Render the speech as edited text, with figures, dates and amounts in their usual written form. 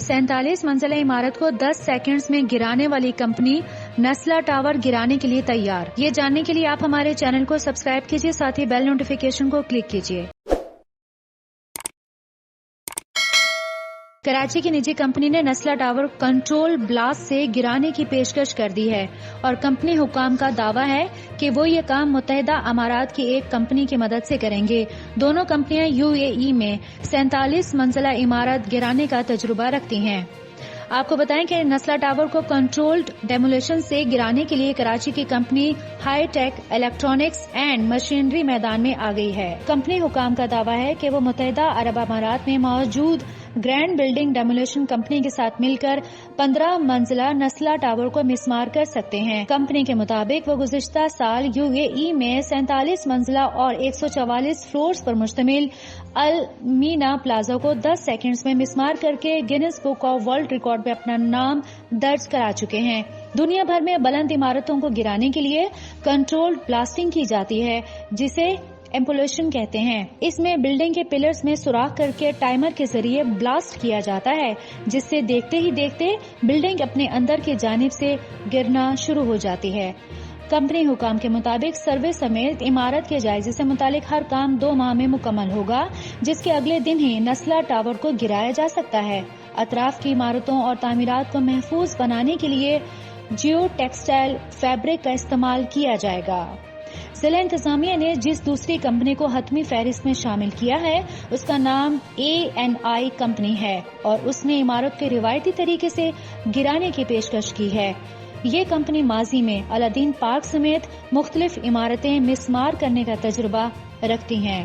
47 मंजिला इमारत को 10 सेकंड्स में गिराने वाली कंपनी नस्ला टावर गिराने के लिए तैयार। ये जानने के लिए आप हमारे चैनल को सब्सक्राइब कीजिए, साथ ही बेल नोटिफिकेशन को क्लिक कीजिए। कराची की निजी कंपनी ने नस्ला टावर कंट्रोल ब्लास्ट से गिराने की पेशकश कर दी है और कंपनी हुकाम का दावा है कि वो ये काम मुत्तहिदा अमारात की एक कंपनी की मदद से करेंगे। दोनों कंपनियां यूएई में 47 मंजिला इमारत गिराने का तजुर्बा रखती हैं। आपको बताएं कि नस्ला टावर को कंट्रोल्ड डेमोलिशन से गिराने के लिए कराची की company high tech electronics and machinery मैदान में आ गई है। कंपनी हुकाम का दावा है कि वो मुत्तहिदा अरब अमारात में मौजूद ग्रैंड बिल्डिंग डेमोलिशन कंपनी के साथ मिलकर 15 मंजिला नस्ला टावर को मिसमार कर सकते हैं। कंपनी के मुताबिक वो गुज़िश्ता साल यूएई में 47 मंजिला और 144 फ्लोर्स पर मुश्तमिल अल मीना प्लाजा को 10 सेकंड्स में मिसमार करके Guinness book of world record में अपना नाम दर्ज करा चुके हैं। दुनिया भर में बुलंद इमारतों को गिराने के लिए कंट्रोल्ड ब्लास्टिंग की जाती है, जिसे एम्पोलेशन कहते हैं। इसमें बिल्डिंग के पिलर्स में सुराख करके टाइमर के जरिए ब्लास्ट किया जाता है, जिससे देखते ही देखते बिल्डिंग अपने अंदर की जानिब से गिरना शुरू हो जाती है। कंपनी हुकाम के मुताबिक सर्वे समेत इमारत के जायजे से मुतालिक हर काम 2 माह में मुकम्मल होगा, जिसके अगले दिन ही नस्ला टावर को गिराया जा सकता है। अतराफ की इमारतों और तामीरात को महफूज बनाने के लिए जियो टेक्सटाइल फैब्रिक का इस्तेमाल किया जाएगा। जिला इंतजामिया ने जिस दूसरी कंपनी को हतमी फहरिस्त में शामिल किया है उसका नाम ANI कंपनी है और उसने इमारत के रिवायती तरीके से गिराने की पेशकश की है। ये कंपनी माजी में अलादीन पार्क समेत मुख्तलिफ इमारतें मिसमार करने का तजुर्बा रखती हैं।